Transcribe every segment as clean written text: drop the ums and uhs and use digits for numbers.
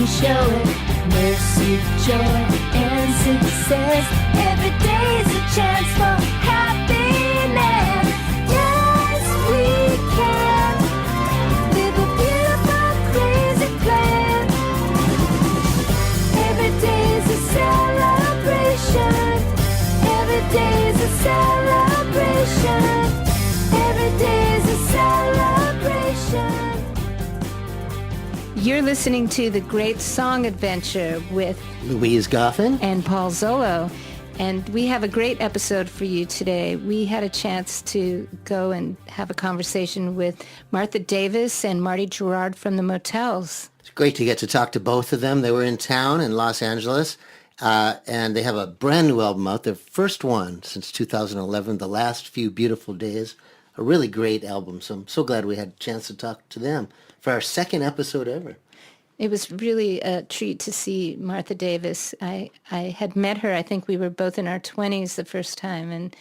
show it. Mercy, joy, and success. Every day's a chance for happiness. Yes, we can live a beautiful, crazy plan. Every day's a celebration. Every day's a celebration. Every day's a celebration. You're listening to The Great Song Adventure with Louise Goffin and Paul Zollo. And we have a great episode for you today. We had a chance to go and have a conversation with Martha Davis and Marty Jourard from The Motels. It's great to get to talk to both of them. They were in town in Los Angeles, and they have a brand new album out, their first one since 2011, The Last Few Beautiful Days. A really great album, so I'm so glad we had a chance to talk to them for our second episode ever. It was really a treat to see Martha Davis. I had met her, I think we were both in our 20s the first time, and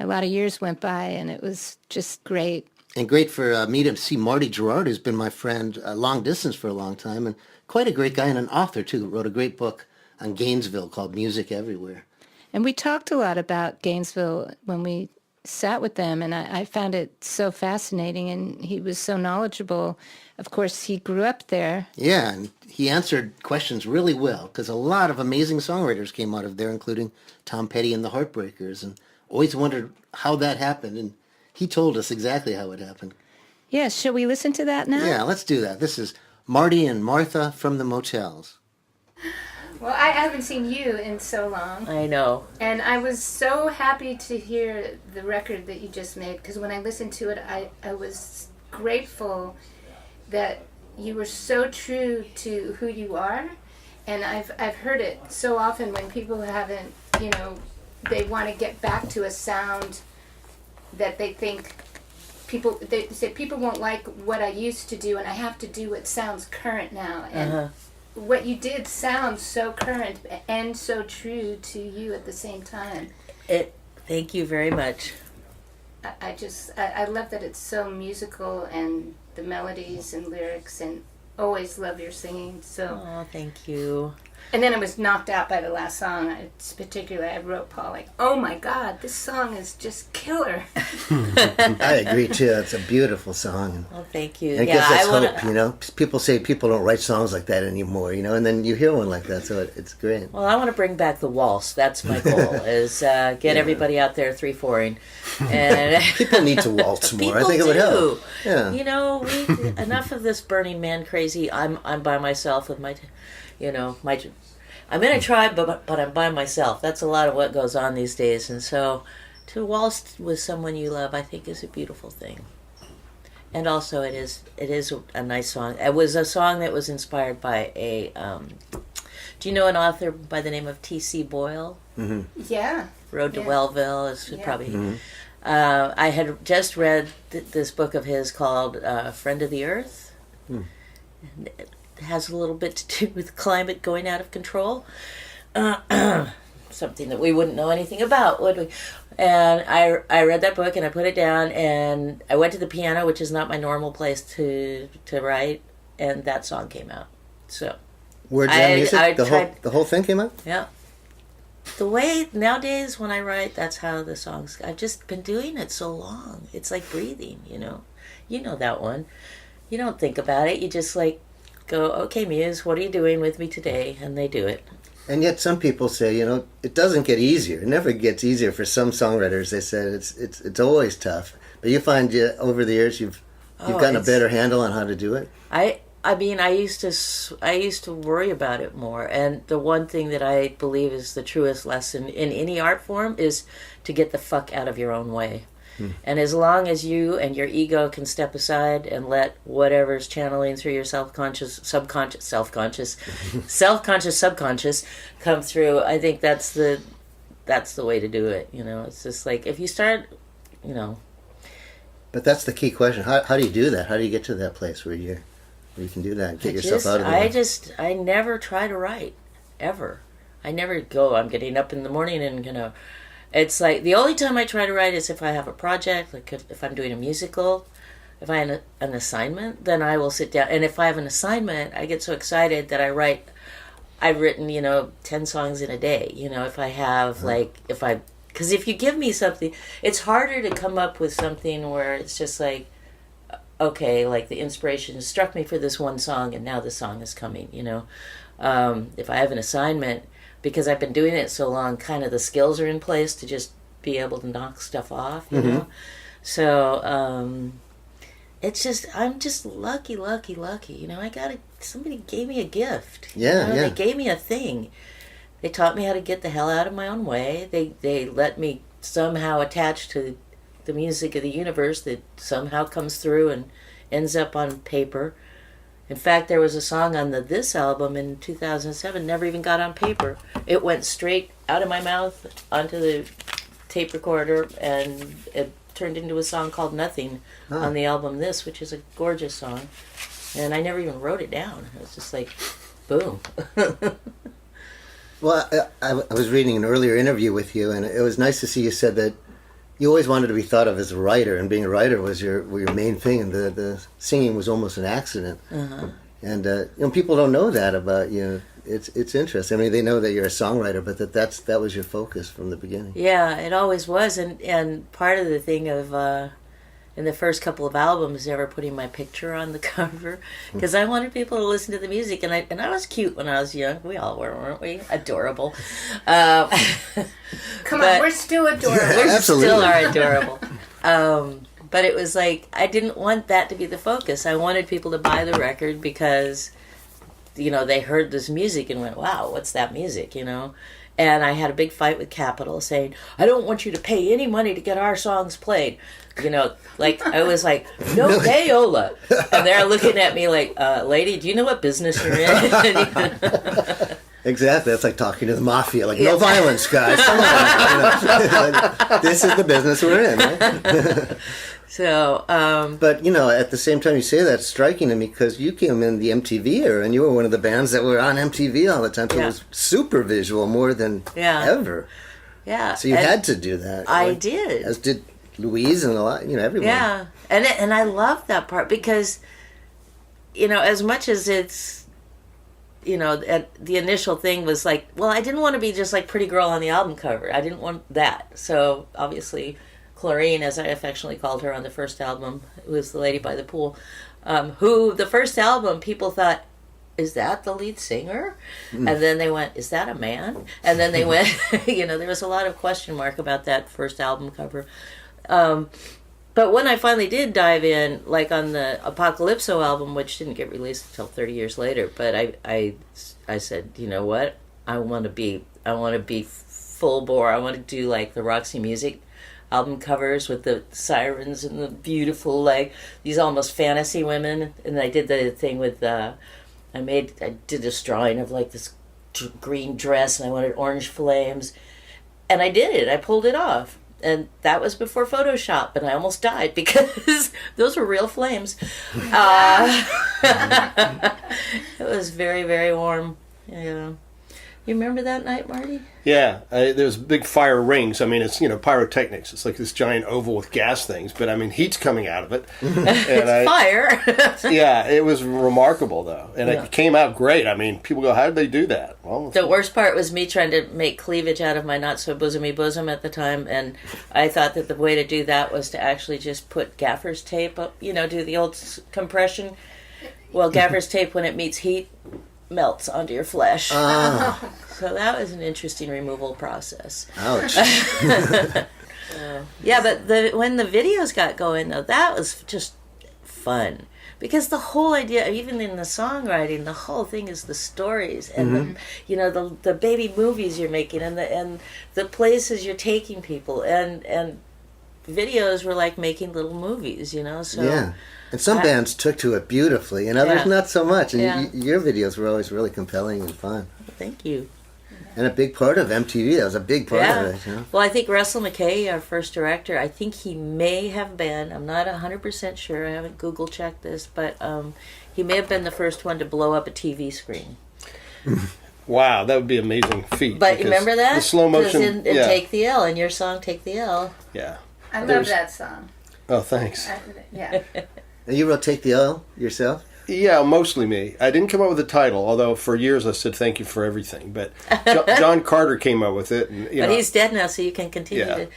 a lot of years went by, and it was just great. And great for me to see Marty Jourard, who's been my friend long distance for a long time, and quite a great guy and an author, too. Wrote a great book on Gainesville called Music Everywhere. And we talked a lot about Gainesville when we sat with them, and I found it so fascinating, and he was so knowledgeable. Of course, he grew up there. Yeah, and he answered questions really well, because a lot of amazing songwriters came out of there, including Tom Petty and the Heartbreakers, and always wondered how that happened, and he told us exactly how it happened. Yeah, shall we listen to that now? Yeah, let's do that. This is Marty and Martha from the Motels. Well, I haven't seen you in so long. I know. And I was so happy to hear the record that you just made, because when I listened to it, I was grateful that you were so true to who you are. And I've heard it so often when people haven't, they want to get back to a sound that they think they say people won't like what I used to do, and I have to do what sounds current now. And what you did sounds so current and so true to you at the same time. Thank you very much. I love that it's so musical, and the melodies and lyrics, and always love your singing. So. Oh, thank you. And then I was knocked out by the last song. I wrote Paul, like, oh my God, this song is just killer. I agree too. It's a beautiful song. Well, thank you. And it gives us hope, People say people don't write songs like that anymore, and then you hear one like that, so it's great. Well, I want to bring back the waltz. That's my goal, is get everybody out there 3/4ing. And people need to waltz more. I think it would help. Yeah. Enough of this Burning Man crazy. I'm by myself with my... I'm in a tribe, but I'm by myself. That's a lot of what goes on these days. And so to waltz with someone you love, I think, is a beautiful thing. And also it is a nice song. It was a song that was inspired by do you know an author by the name of T.C. Boyle? Mm-hmm. Yeah. Road to Wellville is probably... Mm-hmm. I had just read this book of his called Friend of the Earth. Mm. And it has a little bit to do with climate going out of control. Something that we wouldn't know anything about, would we? And I read that book and I put it down, and I went to the piano, which is not my normal place to write, and that song came out. So words and music? The whole thing came out? Yeah. The way nowadays when I write, that's how the songs... I've just been doing it so long. It's like breathing, You know that one. You don't think about it. You just go, okay, Muse, what are you doing with me today? And they do it. And yet some people say, it doesn't get easier. It never gets easier for some songwriters. They said it's always tough. But you find over the years you've gotten a better handle on how to do it? I mean, I used to worry about it more. And the one thing that I believe is the truest lesson in any art form is to get the fuck out of your own way. And as long as you and your ego can step aside and let whatever's channeling through your subconscious come through, I think that's the way to do it. It's just like if you start, But that's the key question. How do you do that? How do you get to that place where you can do that and get yourself out of it? I never try to write ever. I never go. I'm getting up in the morning and It's like the only time I try to write is if I have a project, like if I'm doing a musical, if I have an assignment, then I will sit down. And if I have an assignment, I get so excited that I've written, 10 songs in a day. If I have because if you give me something, it's harder to come up with something where it's just like, okay, like the inspiration struck me for this one song and now the song is coming, If I have an assignment, because I've been doing it so long, kind of the skills are in place to just be able to knock stuff off, you know? So, I'm just lucky. Somebody gave me a gift. Yeah, They gave me a thing. They taught me how to get the hell out of my own way. They let me somehow attach to the music of the universe that somehow comes through and ends up on paper. In fact, there was a song on This album in 2007, never even got on paper. It went straight out of my mouth onto the tape recorder, and it turned into a song called Nothing on the album This, which is a gorgeous song. And I never even wrote it down. It was just like, boom. Well, I was reading an earlier interview with you, and it was nice to see you said that you always wanted to be thought of as a writer, and being a writer was your main thing, and the singing was almost an accident. And people don't know that about you. It's interesting. I mean, they know that you're a songwriter, but that was your focus from the beginning. Yeah, it always was, and part of the thing of in the first couple of albums, never putting my picture on the cover, because I wanted people to listen to the music, and I was cute when I was young. We all were, weren't we? Adorable. Come on, we're still adorable. We Absolutely. still are adorable. But it was like, I didn't want that to be the focus. I wanted people to buy the record because, they heard this music and went, wow, what's that music, And I had a big fight with Capitol saying, I don't want you to pay any money to get our songs played. I was like, no payola. And they're looking at me like, lady, do you know what business you're in? Exactly. That's like talking to the mafia. Like, no violence, guys. Come on. This is the business we're in, right? So, but at the same time, you say that, it's striking to me because you came in the MTV era, and you were one of the bands that were on MTV all the time. So it was super visual more than ever. Yeah. So you had to do that. I did. As did Louise and a lot, everyone. Yeah, and I love that part because, as much as it's, the initial thing was like, well, I didn't want to be just like pretty girl on the album cover. I didn't want that. So obviously, Chlorine, as I affectionately called her on the first album, who was the lady by the pool, who the first album people thought, is that the lead singer? And then they went, is that a man? And then they went, there was a lot of question mark about that first album cover. But when I finally did dive in, like on the Apocalypto album, which didn't get released until 30 years later, but I said, you know what? I want to be full bore. I want to do like the Roxy Music album covers with the sirens and the beautiful, like these almost fantasy women. And I did the thing with I did this drawing of like this green dress, and I wanted orange flames, and I did it. I pulled it off. And that was before Photoshop, and I almost died because those were real flames. It was very, very warm. You remember that night, Marty? Yeah, there's big fire rings. I mean, it's, pyrotechnics. It's like this giant oval with gas things, but I mean, heat's coming out of it. It's fire. Yeah, it was remarkable, though. And it came out great. I mean, people go, how did they do that? Well, the worst part was me trying to make cleavage out of my not-so-bosomy bosom at the time, and I thought that the way to do that was to actually just put gaffer's tape up, do the old compression. Well, gaffer's tape, when it meets heat, melts onto your flesh. So that was an interesting removal process. Ouch. Yeah, but when the videos got going, though, that was just fun. Because the whole idea, even in the songwriting, the whole thing is the stories and the baby movies you're making and the places you're taking people and videos were like making little movies, So yeah. And some bands took to it beautifully, and others not so much. And your videos were always really compelling and fun. Thank you. And a big part of MTV, that was a big part of it. Well, I think Russell McKay, our first director, I think he may have been, I'm not 100% sure, I haven't Google checked this, but he may have been the first one to blow up a TV screen. Wow, that would be an amazing feat. But you remember that? The slow motion. In Take the L, in your song Take the L. Yeah. I love that song. Oh, thanks. Yeah. And you wrote Take the L yourself? Yeah, mostly me. I didn't come up with the title, although for years I said thank you for everything. But John Carter came up with it. And, but he's dead now, so you can continue yeah. to...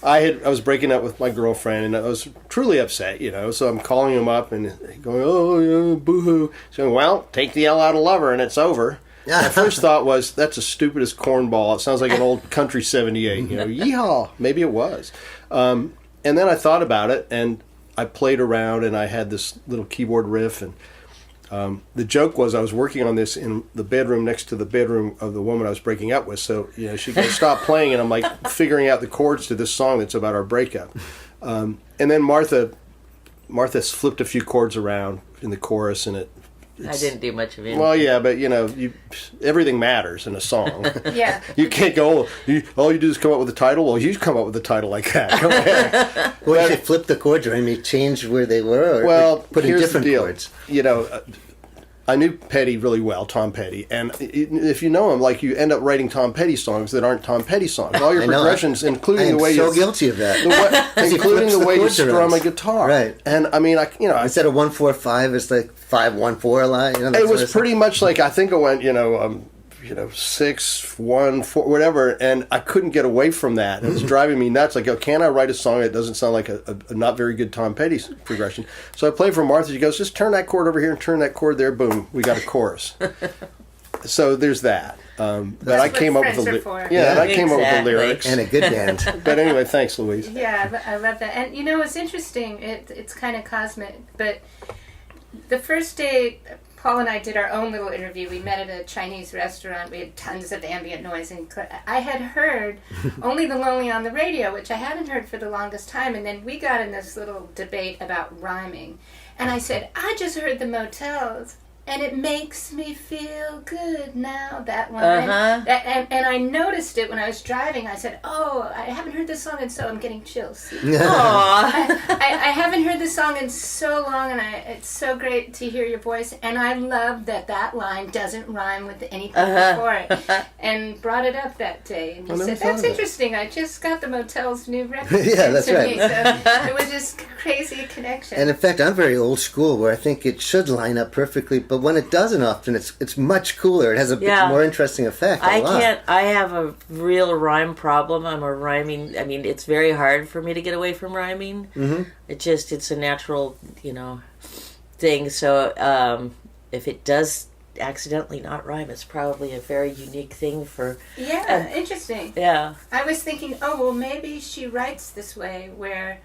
I was breaking up with my girlfriend, and I was truly upset, so I'm calling him up and going, oh, yeah, boo-hoo. So, well, take the L out of lover, and it's over. My first thought was, that's the stupidest cornball. It sounds like an old country 78, yeehaw. Maybe it was. And then I thought about it, and I played around, and I had this little keyboard riff, and the joke was I was working on this in the bedroom next to the bedroom of the woman I was breaking up with. So, she goes, stop playing, and I'm like figuring out the chords to this song that's about our breakup. And then Martha flipped a few chords around in the chorus, and I didn't do much of anything. Well, yeah, but everything matters in a song. Yeah. You can't go, all you do is come up with a title. Well, you come up with a title like that. Go ahead. Well, you flip the chords around, you change where they were, or put in here's different the deal. chords. I knew Petty really well, Tom Petty, and if you know him, you end up writing Tom Petty songs that aren't Tom Petty songs. All your progressions, including the way I am so guilty of that. including the way you strum a guitar, right? And I mean, instead of 1-4-5, it's like 5-1-4 a lot. It was pretty much like I think it went, 6-1-4, whatever, and I couldn't get away from that. It was driving me nuts. Like, can I write a song that doesn't sound like a not very good Tom Petty progression? So I played for Martha. She goes, just turn that chord over here and turn that chord there. Boom, we got a chorus. So there's that. But I came up with the lyrics and a good band. But anyway, thanks, Louise. Yeah, I love that. And it's interesting. It's kind of cosmic, but the first day Paul and I did our own little interview. We met at a Chinese restaurant. We had tons of ambient noise. And I had heard Only the Lonely on the radio, which I hadn't heard for the longest time. And then we got in this little debate about rhyming. And I said, I just heard the Motels, and it makes me feel good now, that one. And I noticed it when I was driving. I said, oh, I haven't heard this song, and so I'm getting chills. I haven't heard this song in so long, and it's so great to hear your voice. And I love that line doesn't rhyme with anything before it. And brought it up that day. And you said, that's interesting. I just got the Motel's new record. Yeah, that's right. So it was just crazy connection. And in fact, I'm very old school, where I think it should line up perfectly, but when it doesn't often, it's much cooler. It has a more interesting effect. I have a real rhyme problem. I'm a rhyming, it's very hard for me to get away from rhyming. Mm-hmm. It's a natural, thing. So if it does accidentally not rhyme, it's probably a very unique thing for... Yeah, interesting. Yeah. I was thinking, maybe she writes this way, where...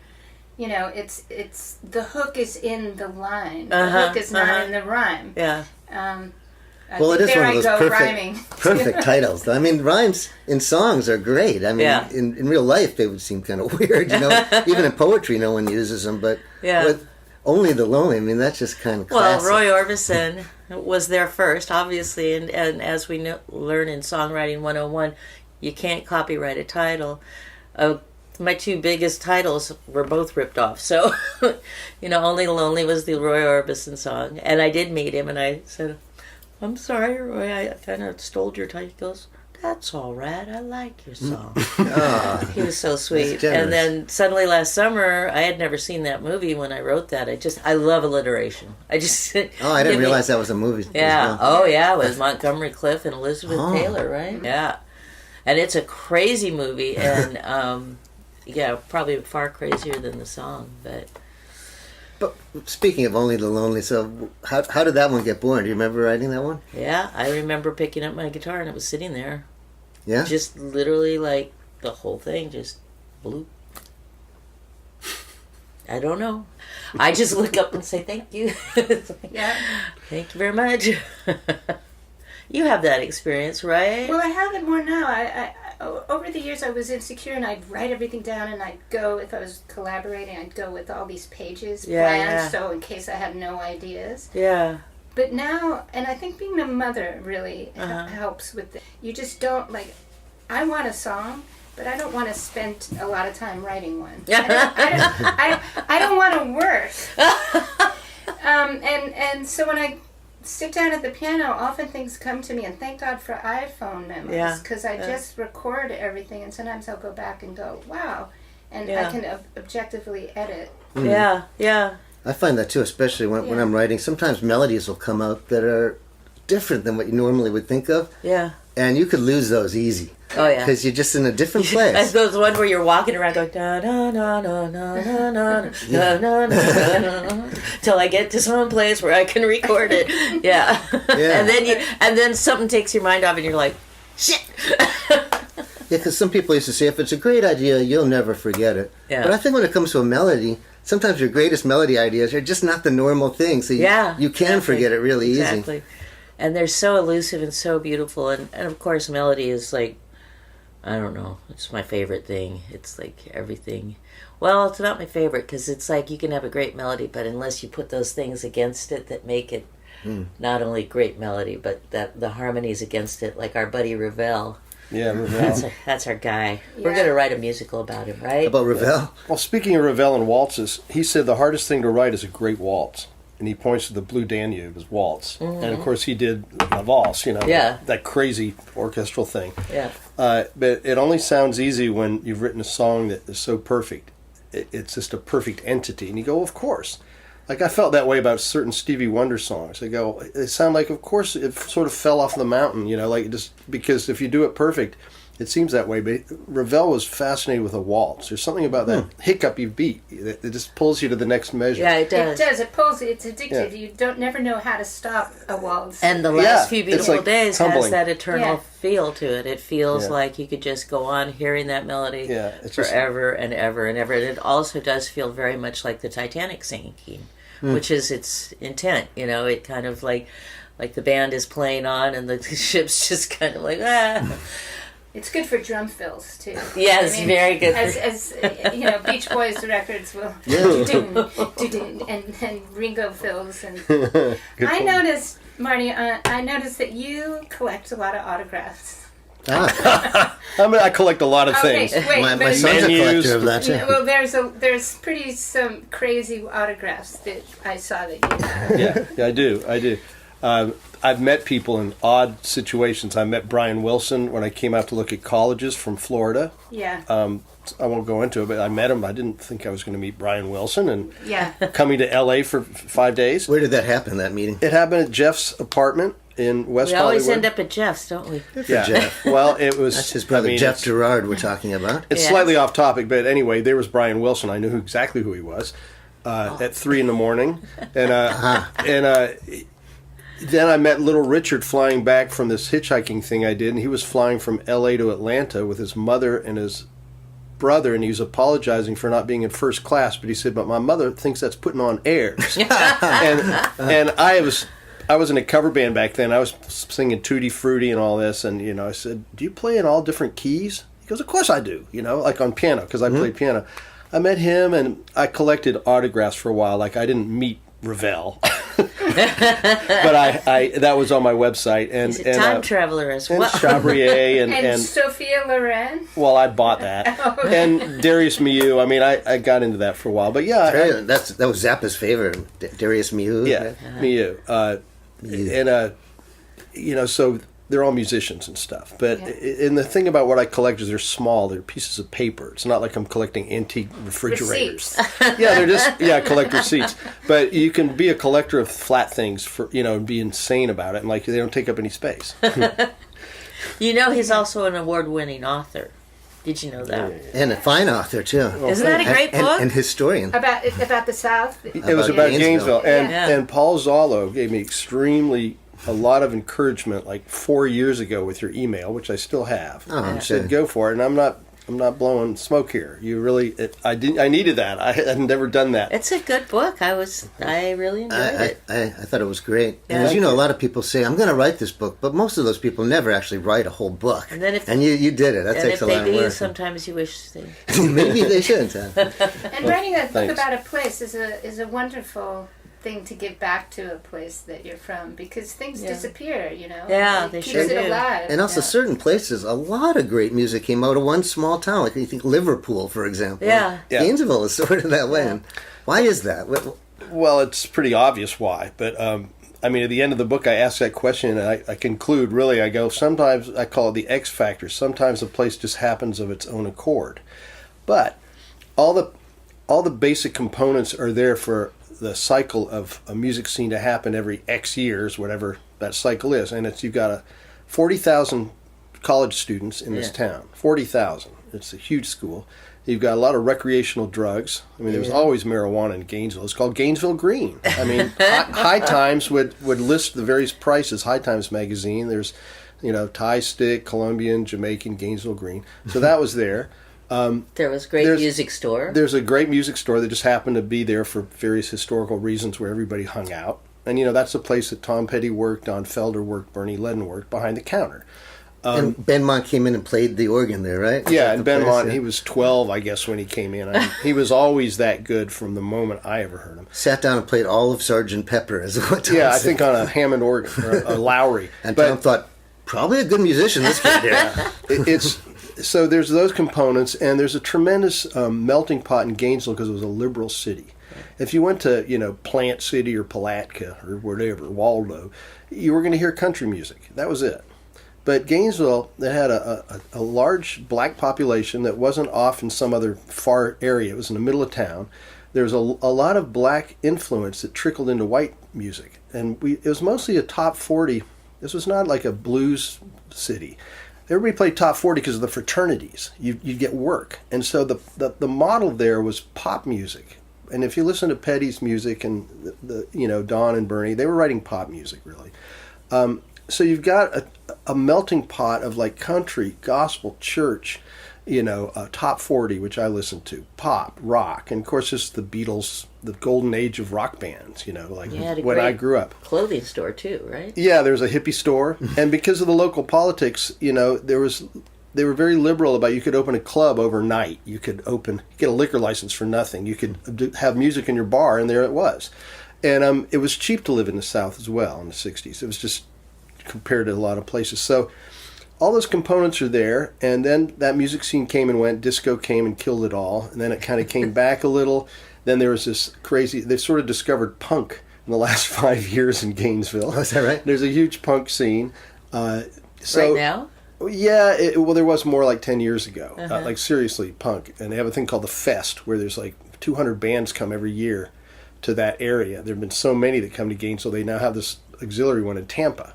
it's the hook is in the line. The hook is not in the rhyme. Yeah. It is one of those perfect titles. I mean, rhymes in songs are great. I mean, in real life, they would seem kind of weird. Even in poetry, no one uses them. But with Only the Lonely, that's just kind of classic. Well, Roy Orbison was there first, obviously. And as we learn in Songwriting 101, you can't copyright a title. My two biggest titles were both ripped off. So, Only Lonely was the Roy Orbison song. And I did meet him, and I said, I'm sorry, Roy, I kind of stole your title. He goes, that's all right, I like your song. He was so sweet. And then suddenly last summer, I had never seen that movie when I wrote that. I love alliteration. I didn't realize that was a movie. Yeah. Oh, yeah, it was Montgomery Clift and Elizabeth Taylor, right? Yeah. And it's a crazy movie, and... probably far crazier than the song, but speaking of Only the Lonely, so how did that one get born? Do you remember writing that one? Yeah, I remember picking up my guitar and it was sitting there. Yeah? Just literally the whole thing just blew. I don't know. I just look up and say thank you. Yeah. Thank you very much. You have that experience, right? Well, I have it more now. I over the years, I was insecure, and I'd write everything down, and I'd go, if I was collaborating, I'd go with all these pages planned, so in case I had no ideas. Yeah. But now, and I think being a mother really helps with it. You just don't, I want a song, but I don't want to spend a lot of time writing one. I don't want to work. And so when I sit down at the piano, often things come to me, and thank God for iPhone memos, because I just record everything, and sometimes I'll go back and go, wow, and I can objectively edit. Yeah. I find that too, especially when I'm writing. Sometimes melodies will come out that are different than what you normally would think of. Yeah. And you could lose those easy. Oh, yeah. Because you're just in a different place. That's those one where you're walking around going da da da da da da da da da da till I get to some place where I can record it. Yeah. And then something takes your mind off and you're like, shit. Yeah, because some people used to say, if it's a great idea, you'll never forget it. Yeah. But I think when it comes to a melody, sometimes your greatest melody ideas are just not the normal thing. So you can forget it really easy. Exactly. And they're so elusive and so beautiful. And of course, melody is like, I don't know, it's my favorite thing. It's like everything. Well, it's not my favorite because it's like you can have a great melody, but unless you put those things against it that make it not only great melody, but that the harmonies against it, like our buddy Ravel. Yeah, Ravel. That's our guy. Yeah. We're going to write a musical about him, right? About Ravel? Well, speaking of Ravel and waltzes, he said the hardest thing to write is a great waltz. And he points to the Blue Danube as waltz. Mm-hmm. And of course he did La Valse, that crazy orchestral thing. Yeah. But it only sounds easy when you've written a song that is so perfect. It's just a perfect entity. And you go, of course. Like I felt that way about certain Stevie Wonder songs. I go, they sound like, of course, it sort of fell off the mountain, like just because if you do it perfect, it seems that way. But Ravel was fascinated with a waltz. There's something about that hiccup you beat that it just pulls you to the next measure. Yeah, it does. It does. It pulls. It's addictive. Yeah. You never know how to stop a waltz. And the last few beautiful days tumbling. has that eternal feel to it. It feels like you could just go on hearing that melody forever and ever and ever. And it also does feel very much like the Titanic singing, which is its intent. It kind of like the band is playing on and the ship's just kind of like, ah. It's good for drum fills too. Yes, very good. As Beach Boys records will do, and Ringo fills. And I noticed, Marty, I noticed that you collect a lot of autographs. I mean, I collect a lot of things. Wait, my son's a collector of that too. Well, there's some crazy autographs that I saw that you have. Yeah, I do. I've met people in odd situations. I met Brian Wilson when I came out to look at colleges from Florida. Yeah. I won't go into it, but I met him. I didn't think I was going to meet Brian Wilson, and coming to L.A. for 5 days. Where did that happen, that meeting? It happened at Jeff's apartment in West Hollywood. We always end up at Jeff's, don't we? Yeah. Jeff. Well, it was... That's his brother, Jeff Jourard, we're talking about. It's slightly off topic, but anyway, there was Brian Wilson. I knew exactly who he was at 3 a.m. And then I met Little Richard flying back from this hitchhiking thing I did, and he was flying from L.A. to Atlanta with his mother and his brother, and he was apologizing for not being in first class, but he said, but my mother thinks that's putting on airs. and I was in a cover band back then. I was singing Tutti Frutti and all this, and I said, do you play in all different keys? He goes, of course I do, like on piano, because I played piano. I met him, and I collected autographs for a while. Like, I didn't meet Ravel. But I that was on my website. And, He's a time traveler as well. And Chabrier and Sophia Loren. Well, I bought that. And Darius Milhaud. I mean, I got into that for a while. But yeah. That was Zappa's favorite, Darius Milhaud. Yeah, Milhaud. So they're all musicians and stuff. But and the thing about what I collect is they're small. They're pieces of paper. It's not like I'm collecting antique refrigerators. They're just collect receipts. But you can be a collector of flat things for and be insane about it, and they don't take up any space. He's also an award-winning author. Did you know that? And a fine author too. Isn't that a great book? And historian. About the South. It was about Gainesville. And Paul Zollo gave me a lot of encouragement 4 years ago with your email, which I still have. He said, go for it. And I'm not blowing smoke here. You really, I needed that. I had never done that. It's a good book. I really enjoyed it. I thought it was great. Yeah. And a lot of people say, I'm going to write this book, but most of those people never actually write a whole book. And then you did it. That takes a lot of work. Sometimes you wish they... Maybe they should. And writing a book about a place is a wonderful thing to give back to a place that you're from, because things disappear, Yeah, they sure do. It alive. And also certain places, a lot of great music came out of one small town. Like you think Liverpool, for example. Yeah. Gainesville is sort of that way. And why is that? Well, it's pretty obvious why. But, at the end of the book, I ask that question, and I conclude, really, I go, sometimes I call it the X factor. Sometimes a place just happens of its own accord. But all the basic components are there for the cycle of a music scene to happen every X years, whatever that cycle is, and you've got 40,000 college students in this town. 40,000. It's a huge school. You've got a lot of recreational drugs. I mean, there was always marijuana in Gainesville. It's called Gainesville Green. I mean, High Times would list the various prices. High Times magazine. There's, Thai stick, Colombian, Jamaican, Gainesville Green. So that was there. There was a great music store. There's a great music store that just happened to be there for various historical reasons where everybody hung out. And, that's the place that Tom Petty worked, Don Felder worked, Bernie Ledden worked, behind the counter. And Benmont came in and played the organ there, right? Yeah, and Benmont, he was 12, I guess, when he came in. He was always that good from the moment I ever heard him. Sat down and played all of Sgt. Pepper, is what Tom Yeah, said. I think on a Hammond organ, or a Lowry. And Tom thought, probably a good musician, this kid. Yeah. So there's those components, and there's a tremendous melting pot in Gainesville because it was a liberal city. If you went to, Plant City or Palatka or whatever, Waldo, you were going to hear country music. That was it. But Gainesville, they had a large black population that wasn't off in some other far area. It was in the middle of town. There was a lot of black influence that trickled into white music. And it was mostly a top 40. This was not like a blues city. Everybody played top 40 because of the fraternities. You'd get work. And so the model there was pop music. And if you listen to Petty's music and Don and Bernie, they were writing pop music, really. So you've got a melting pot of like country, gospel, church, top 40, which I listen to, pop, rock, and of course just the Beatles, the golden age of rock bands, when I grew up. Clothing store too, right? Yeah, there was a hippie store, and because of the local politics, they were very liberal about you could open a club overnight. You could get a liquor license for nothing. You could have music in your bar, and there it was. And it was cheap to live in the South as well in the 60s. It was just compared to a lot of places. So all those components are there, and then that music scene came and went. Disco came and killed it all, and then it kind of came back a little. Then there was this crazy, they sort of discovered punk in the last 5 years in Gainesville. Oh, is that right? There's a huge punk scene. Right now? Yeah, there was more like 10 years ago. Like seriously, punk. And they have a thing called the Fest, where there's like 200 bands come every year to that area. There have been so many that come to Gainesville. They now have this auxiliary one in Tampa.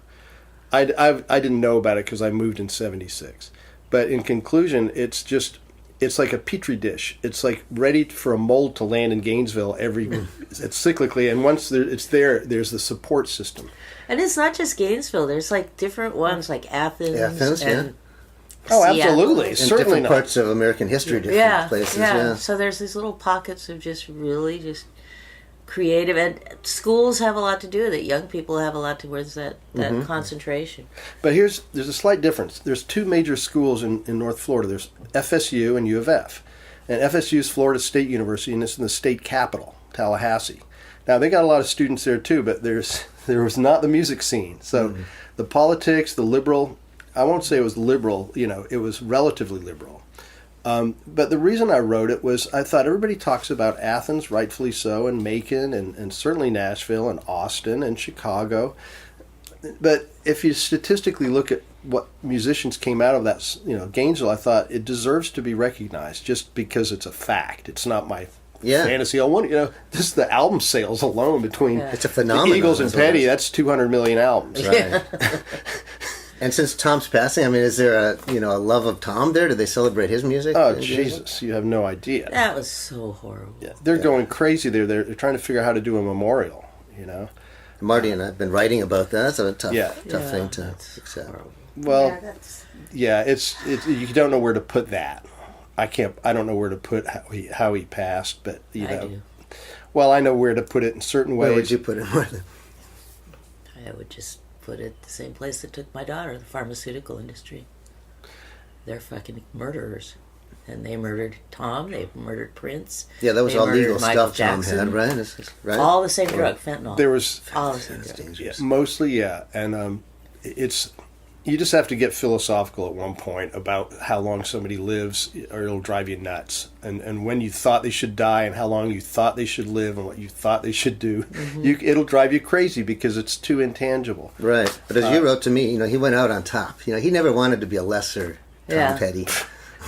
I didn't know about it because I moved in 76. But in conclusion, it's like a petri dish. It's like ready for a mold to land in Gainesville it's cyclically, and once it's there, there's the support system. And it's not just Gainesville. There's like different ones, like Athens. And Oh, Seattle. absolutely. in Certainly different not. parts of American history, different places. Yeah. So there's these little pockets of just really just creative, and schools have a lot to do with it. Young people have a lot to do with that concentration. But there's a slight difference. There's two major schools in North Florida. There's FSU and U of F. And FSU is Florida State University, and it's in the state capital, Tallahassee. Now, they got a lot of students there, too, but there was not the music scene. So the politics, the liberal, I won't say it was liberal, it was relatively liberal. But the reason I wrote it was I thought everybody talks about Athens, rightfully so, and Macon, and certainly Nashville, and Austin, and Chicago. But if you statistically look at what musicians came out of that, Gainesville, I thought it deserves to be recognized just because it's a fact. It's not my fantasy. I want, just the album sales alone between it's a phenomenon. The Eagles and Petty, that's 200 million albums. Right. And since Tom's passing, I mean, is there a love of Tom there? Do they celebrate his music? Oh, Jesus, you have no idea. That was so horrible. Yeah, they're going crazy there. They're trying to figure out how to do a memorial, Marty and I have been writing about that. That's a tough thing to accept. Well, it's you don't know where to put that. I don't know where to put how he passed, but I do. Well, I know where to put it in certain ways. Where would you put it, Marty? I would just put it the same place that took my daughter, the pharmaceutical industry. They're fucking murderers. And they murdered Tom, they murdered Prince. Yeah, that was they all murdered legal Michael stuff Jackson. Tom had, right? All the same drug, fentanyl. There was all the same drug. Yeah, mostly, and you just have to get philosophical at one point about how long somebody lives, or it'll drive you nuts. And when you thought they should die, and how long you thought they should live, and what you thought they should do, it'll drive you crazy because it's too intangible. Right, but as you wrote to me, he went out on top. He never wanted to be a lesser Tom Petty.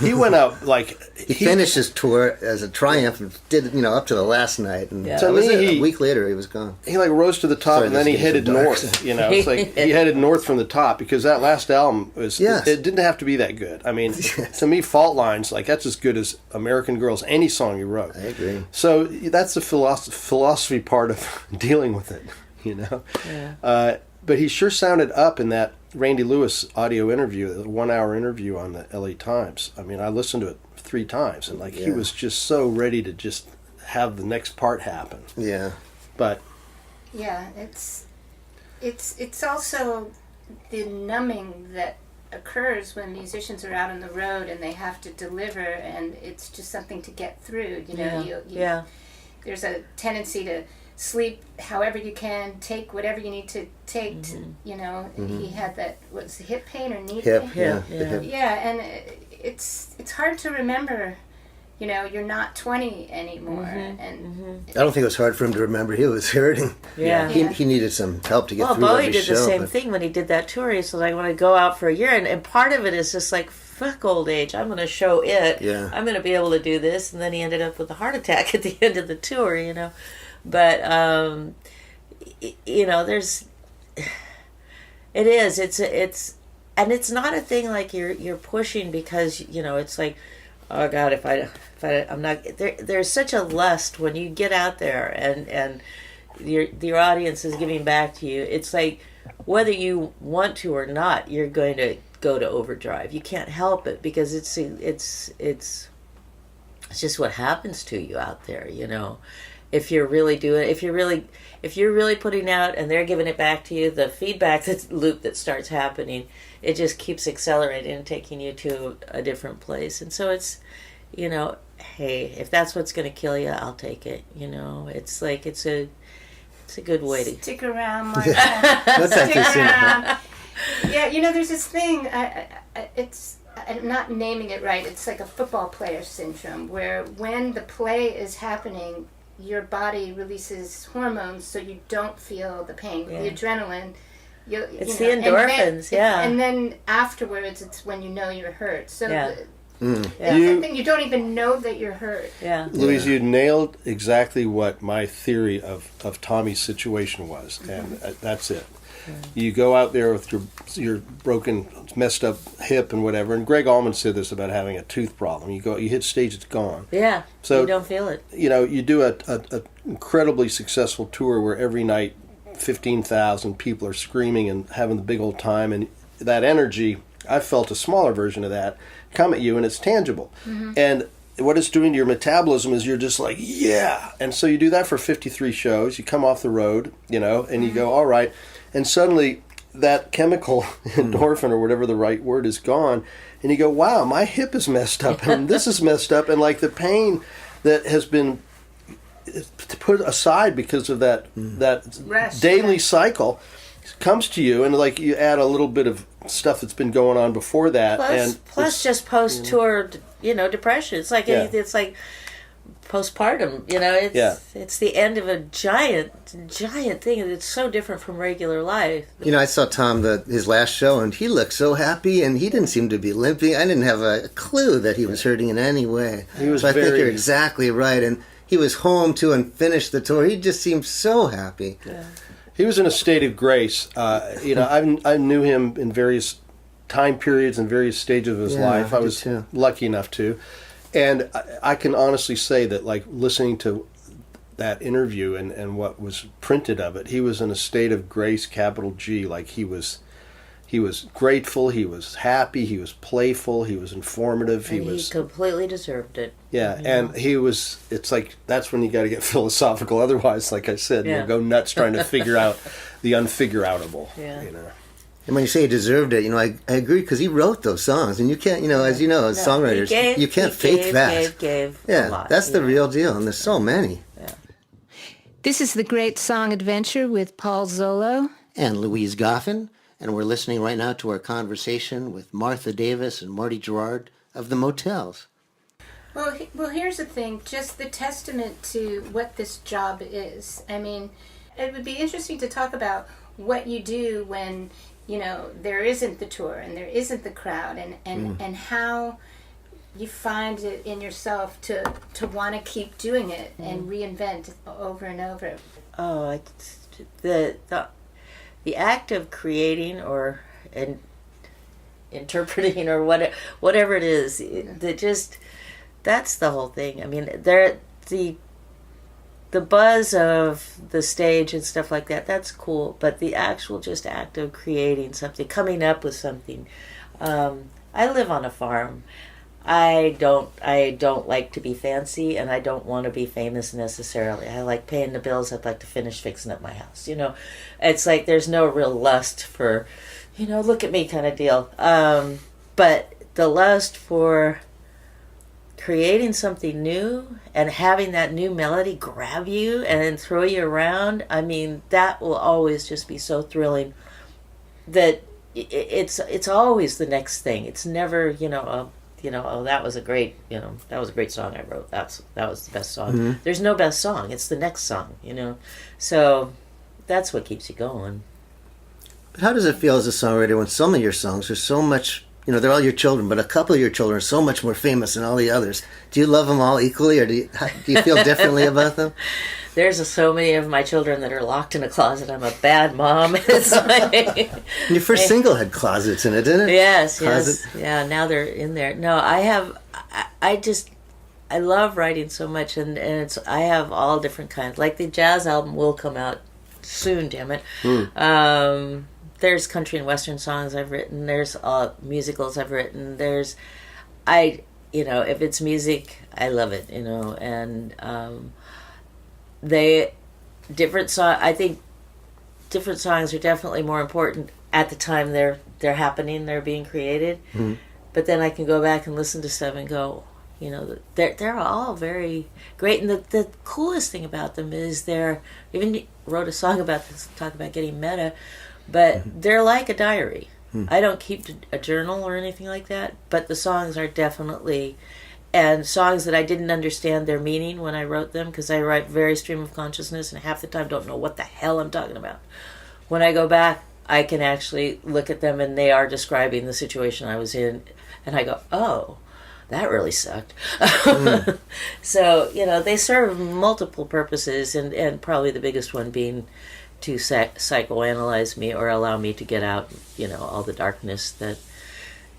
he went out like he finished his tour as a triumph and did up to the last night, and Yeah. that was it. he- A week later he was gone. he like rose to the top, Sorry, and then this he is getting headed so dark. north. It's like he headed north from the top, because that last album was Yes. it didn't have to be that good. I mean, to me, Fault Lines, like, that's as good as American Girls, any song you wrote. I agree. So that's the philosophy part of dealing with it, Yeah. But he sure sounded up in that Randy Lewis audio interview, the 1 hour interview on the LA Times. I mean, I listened to it 3 times, and he Yeah. was just so ready to just have the next part happen. Yeah. But Yeah, it's also the numbing that occurs when musicians are out on the road and they have to deliver, and it's just something to get through. Yeah. There's a tendency to sleep however you can, take whatever you need to take. He had that, was it hip pain or knee Hip. pain? Yeah. Yeah. The hip. Yeah, and it's hard to remember. You're not 20 anymore, and I don't think it was hard for him to remember. He was hurting. Yeah. He needed some help to get Well, through Bowie every did show. the same but- thing when he did that tour. He said, I want to go out for a year. And part of it is just like, fuck old age. I'm going to show it. Yeah. I'm going to be able to do this. And then he ended up with a heart attack at the end of the tour, But, there's... And it's not a thing like you're pushing because, it's like, oh God, if I'm not... There's such a lust when you get out there and your audience is giving back to you. It's like, whether you want to or not, you're going to go to overdrive. You can't help it because it's just what happens to you out there, If you're really if you're really putting out and they're giving it back to you, the feedback loop that starts happening, it just keeps accelerating and taking you to a different place. And so it's, hey, if that's what's going to kill you, I'll take it. It's like it's a good way to stick around, Martha. That's Stick actually around. Yeah, there's this thing. I'm not naming it right. It's like a football player syndrome, where when the play is happening, your body releases hormones so you don't feel the pain. Yeah. The adrenaline. It's the endorphins, yeah. And then afterwards, it's when you're hurt. So Yeah. that's the thing. You don't even know that you're hurt. Yeah. Louise, you nailed exactly what my theory of Tommy's situation was, and that's it. You go out there with your broken, messed up hip and whatever, and Greg Allman said this about having a tooth problem. You hit stage, it's gone. Yeah. So you don't feel it. You do a incredibly successful tour where every night 15,000 people are screaming and having the big old time, and that energy, I felt a smaller version of that come at you, and it's tangible. And what it's doing to your metabolism is you're just like, yeah. And so you do that for 53 shows. You come off the road, and you go, all right. And suddenly that chemical endorphin or whatever the right word is gone. And you go, wow, my hip is messed up and this is messed up. And like the pain that has been put aside because of that Rest, daily cycle comes to you, and like you add a little bit of stuff that's been going on before that. Plus just post tour, depression. It's like it's like postpartum. It's the end of a giant thing, and it's so different from regular life. I saw Tom his last show, and he looked so happy, and he didn't seem to be limping. I didn't have a clue that he was hurting in any way. He was so I think you're exactly right, and he was home too and finished the tour. He just seemed so happy. Yeah. He was in a state of grace. I knew him in various time periods and various stages of his life. I was lucky enough to. And I can honestly say that, like, listening to that interview and what was printed of it, he was in a state of grace, capital G. Like, he was grateful, he was happy, he was playful, he was informative. He completely deserved it. Yeah, and it's like, that's when you got to get philosophical. Otherwise, like I said, you'll go nuts trying to figure out the unfigure-outable. Yeah. And when you say he deserved it, I agree, because he wrote those songs, and you can't, as you know, as songwriters, you can't fake that. Gave yeah, a lot, that's the real deal, and there's so many. Yeah. This is The Great Song Adventure with Paul Zollo And Louise Goffin, and we're listening right now to our conversation with Martha Davis and Marty Jourard of The Motels. Well, here's the thing, just the testament to what this job is. I mean, it would be interesting to talk about what you do when, there isn't the tour and there isn't the crowd, and how you find it in yourself to want to keep doing it and reinvent over and over? Oh, the act of creating or and interpreting or whatever it is, that's the whole thing. I mean, the buzz of the stage and stuff like that, that's cool, but the actual just act of creating something, coming up with something. I live on a farm. I don't like to be fancy, and I don't want to be famous necessarily. I like paying the bills. I'd like to finish fixing up my house. It's like there's no real lust for, look at me kind of deal. But the lust for creating something new and having that new melody grab you and then throw you around, I mean, that will always just be so thrilling that it's always the next thing. It's never, oh, that was a great song I wrote. That was the best song. Mm-hmm. There's no best song. It's the next song, So that's what keeps you going. But how does it feel as a songwriter when some of your songs are so much, they're all your children, but a couple of your children are so much more famous than all the others? Do you love them all equally, or do you feel differently about them? There's so many of my children that are locked in a closet. I'm a bad mom. It's like, Your first single had closets in it, didn't it? Yes, Closet. yes. Yeah, now they're in there. No, I love writing so much, and I have all different kinds. Like the jazz album will come out soon, damn it. There's country and western songs I've written. There's musicals I've written. If it's music, I love it, and I think different songs are definitely more important at the time they're happening, they're being created. Mm-hmm. But then I can go back and listen to stuff and go, they're all very great. And the coolest thing about them is even wrote a song about this, talk about getting meta, but they're like a diary. I don't keep a journal or anything like that, but the songs are definitely, and songs that I didn't understand their meaning when I wrote them, because I write very stream of consciousness and half the time don't know what the hell I'm talking about. When I go back, I can actually look at them and they are describing the situation I was in, and I go, oh, that really sucked. So, they serve multiple purposes, and probably the biggest one being to psychoanalyze me or allow me to get out, all the darkness that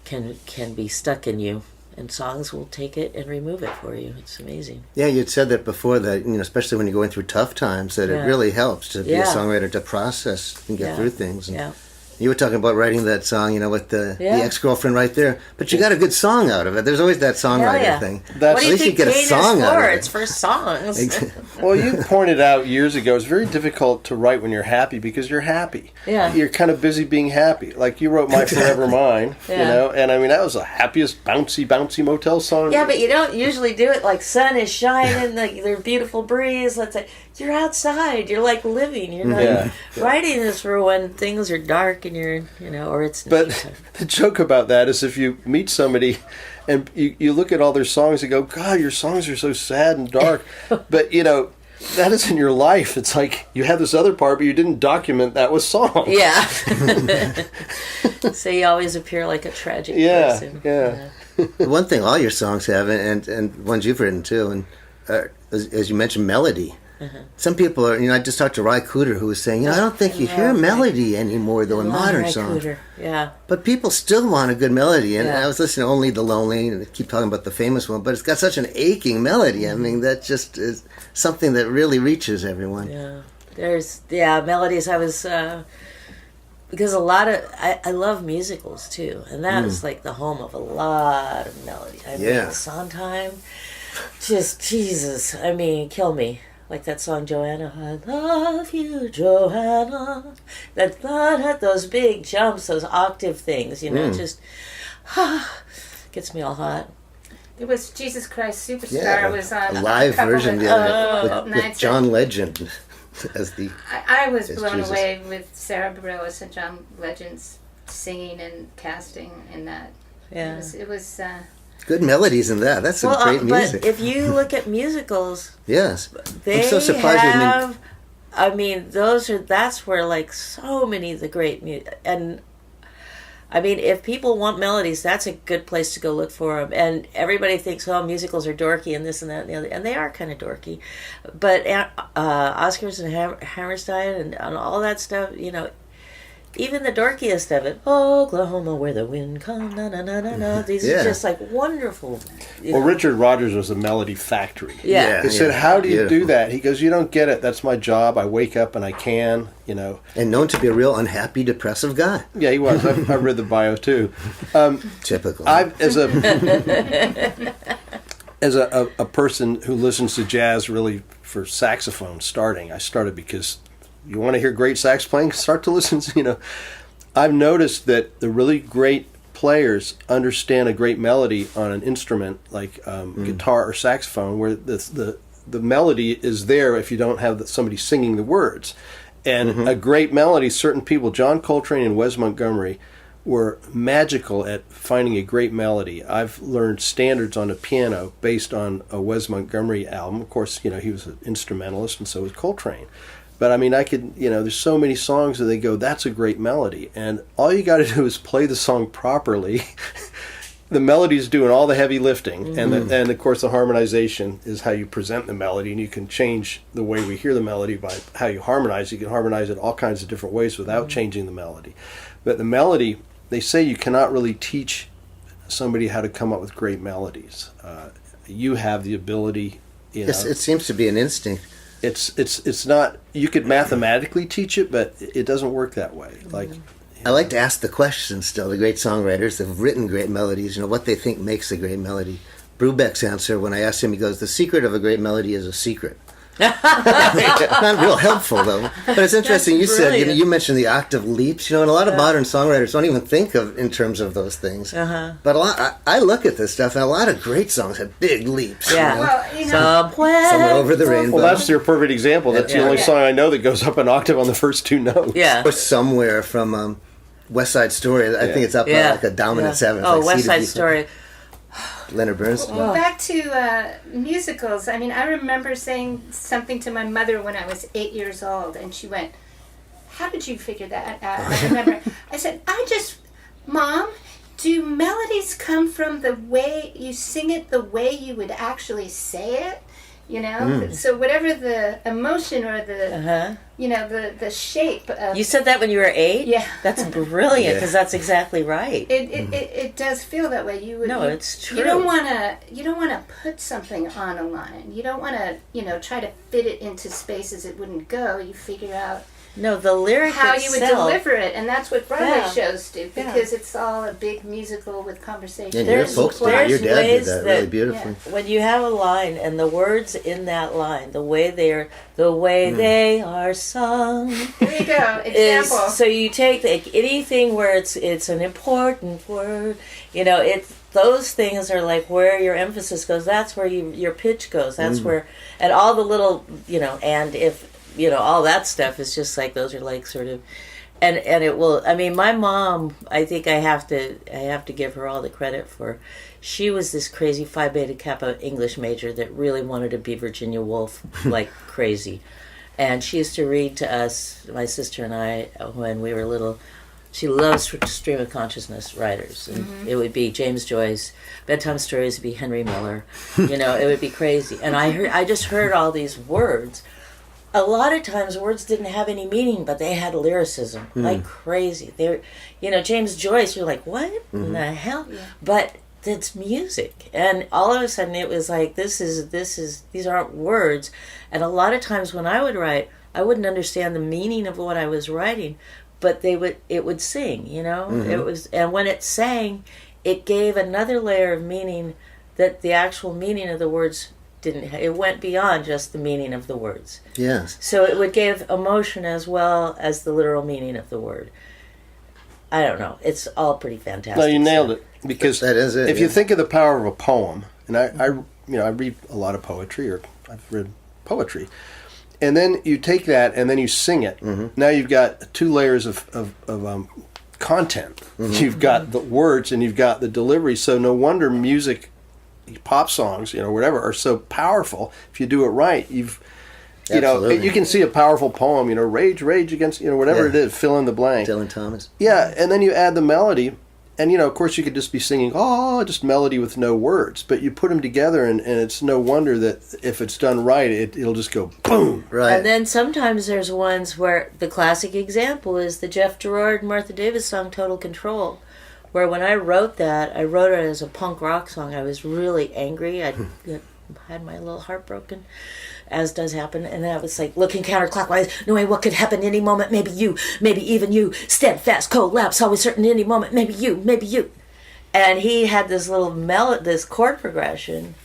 can be stuck in you. And songs will take it and remove it for you. It's amazing. Yeah, you'd said that before, that especially when you're going through tough times, that it really helps to be a songwriter, to process and get through things. And you were talking about writing that song, with the ex-girlfriend right there, but you got a good song out of it. There's always that songwriter thing. What do you think Kane is for? It's for songs. Well, you pointed out years ago, it's very difficult to write when you're happy because you're happy. Yeah. You're kind of busy being happy. Like you wrote My Forever Mine, and I mean, that was the happiest bouncy motel song. Yeah, but you don't usually do it like sun is shining, like there's beautiful breeze. Let's say you're outside, you're like living. You're not writing this for when things are dark and you're, or it's. But the joke about that is if you meet somebody and you look at all their songs and go, God, your songs are so sad and dark. But, that isn't your life. It's like you have this other part, but you didn't document that with song. Yeah. So you always appear like a tragic person. Yeah. One thing all your songs have, and ones you've written too, and as you mentioned, melody. Some people are, I just talked to Ry Cooder, who was saying, I don't think you hear melody anymore, though, in modern songs. Yeah. But people still want a good melody. And I was listening to Only the Lonely, and I keep talking about the famous one, but it's got such an aching melody. I mean, that just is something that really reaches everyone. Yeah. There's, melodies. I was, because I love musicals, too. And that is like the home of a lot of melody. I mean, Sondheim, just, Jesus, I mean, kill me. Like that song, Joanna. I love you, Joanna. That those big jumps, those octave things, just gets me all hot. It was Jesus Christ Superstar was on a live version with John Legend as the. I was blown away with Sarah Bareilles and John Legend's singing and casting in that. Yeah, it was good melodies in that. That's some great music. But if you look at musicals, yes, they I'm so surprised have. I mean, that's where like so many of the great music, and I mean, if people want melodies, that's a good place to go look for them. And everybody thinks, oh, musicals are dorky and this and that and the other. And they are kind of dorky. But Oscars and Hammerstein and all that stuff, you know, even the dorkiest of it, Oklahoma, where the wind comes, na na na na na. These are just like wonderful. Well, Richard Rodgers was a melody factory. Yeah. He said, "How do you do that?" He goes, "You don't get it. That's my job. I wake up and I can, you know." And known to be a real unhappy, depressive guy. Yeah, he was. I've read the bio too. Typical. As a person who listens to jazz really for saxophone starting, I started because you want to hear great sax playing, start to listen to, you know. I've noticed that the really great players understand a great melody on an instrument like guitar or saxophone, where the melody is there if you don't have somebody singing the words. And a great melody, certain people, John Coltrane and Wes Montgomery, were magical at finding a great melody. I've learned standards on the piano based on a Wes Montgomery album. Of course, you know, he was an instrumentalist and so was Coltrane. But I mean, I could, you know, there's so many songs that they go, that's a great melody. And all you got to do is play the song properly. The melody's doing all the heavy lifting. And of course, the harmonization is how you present the melody. And you can change the way we hear the melody by how you harmonize. You can harmonize it all kinds of different ways without changing the melody. But the melody, they say you cannot really teach somebody how to come up with great melodies. You have the ability, you know. Yes, it seems to be an instinct. It's not, you could mathematically teach it, but it doesn't work that way. Like, I like to ask the question still, the great songwriters that have written great melodies, you know, what they think makes a great melody. Brubeck's answer, when I asked him, he goes, the secret of a great melody is a secret. Not real helpful, though. But it's interesting, you said, you know, you mentioned the octave leaps, you know, and a lot of modern songwriters don't even think of in terms of those things. But a lot, I look at this stuff, and a lot of great songs have big leaps. Yeah. You know? Well, you know, Somewhere over the rainbow. well, that's your perfect example. That's the only song I know that goes up an octave on the first two notes. Yeah. Or somewhere from West Side Story. I think it's up like a dominant seventh. Oh, like West C to Side D. Story. Leonard Bernstein. well, back to musicals. I mean, I remember saying something to my mother when I was 8 years old, and she went, "How did you figure that out?" And I remember, I said, Mom, do melodies come from the way you sing it, the way you would actually say it? You know, so whatever the emotion or the, you know, the shape of... You said that when you were 8? Yeah. That's brilliant, because that's exactly right. It does feel that way. It's true. You don't want to put something on a line. You don't want to, you know, try to fit it into spaces it wouldn't go. You figure out No, the lyric how itself, you would deliver it, and that's what Broadway shows do, because it's all a big musical with conversation. And your folks, your dad did that really beautifully. When you have a line and the words in that line, the way they are sung. There you go. Example. So you take anything where it's an important word, you know, those things are like where your emphasis goes. That's where your pitch goes. That's where, and all the little, you know, and if, you know, all that stuff is just like, those are like sort of, and it will, I mean, my mom, I think I have to give her all the credit for, she was this crazy Phi Beta Kappa English major that really wanted to be Virginia Woolf like crazy. And she used to read to us, my sister and I, when we were little. She loves stream of consciousness writers. And it would be James Joyce. Bedtime stories would be Henry Miller. You know, it would be crazy. And I just heard all these words. A lot of times words didn't have any meaning, but they had lyricism like crazy. They're, you know, James Joyce, you're like, what in the hell? Yeah. But it's music. And all of a sudden it was like, these aren't words. And a lot of times when I would write, I wouldn't understand the meaning of what I was writing, but it would sing, you know? It was, and when it sang, it gave another layer of meaning that the actual meaning of the words didn't. It went beyond just the meaning of the words. Yes. So it would give emotion as well as the literal meaning of the word. I don't know. It's all pretty fantastic. No, you nailed it. Because that is it. If you think of the power of a poem, and I read a lot of poetry, or I've read poetry, and then you take that and then you sing it. Now you've got two layers of content. You've got the words and you've got the delivery. So no wonder music, pop songs, you know, whatever, are so powerful. If you do it right, You know, Absolutely. you can see a powerful poem, you know, rage against, you know, whatever Yeah. it is, fill in the blank. Dylan Thomas. Yeah, and then you add the melody, and, you know, of course you could just be singing, oh, just melody with no words, but you put them together, and it's no wonder that if it's done right, it'll just go boom. Right. And then sometimes there's ones where the classic example is the Jeff Jourard and Martha Davis song Total Control, where when I wrote that, I wrote it as a punk rock song. I was really angry. I had my little heart broken, as does happen, and I was like looking counterclockwise, knowing what could happen any moment. Maybe you, maybe even you, steadfast, collapse, always certain any moment. Maybe you. And he had this little this chord progression,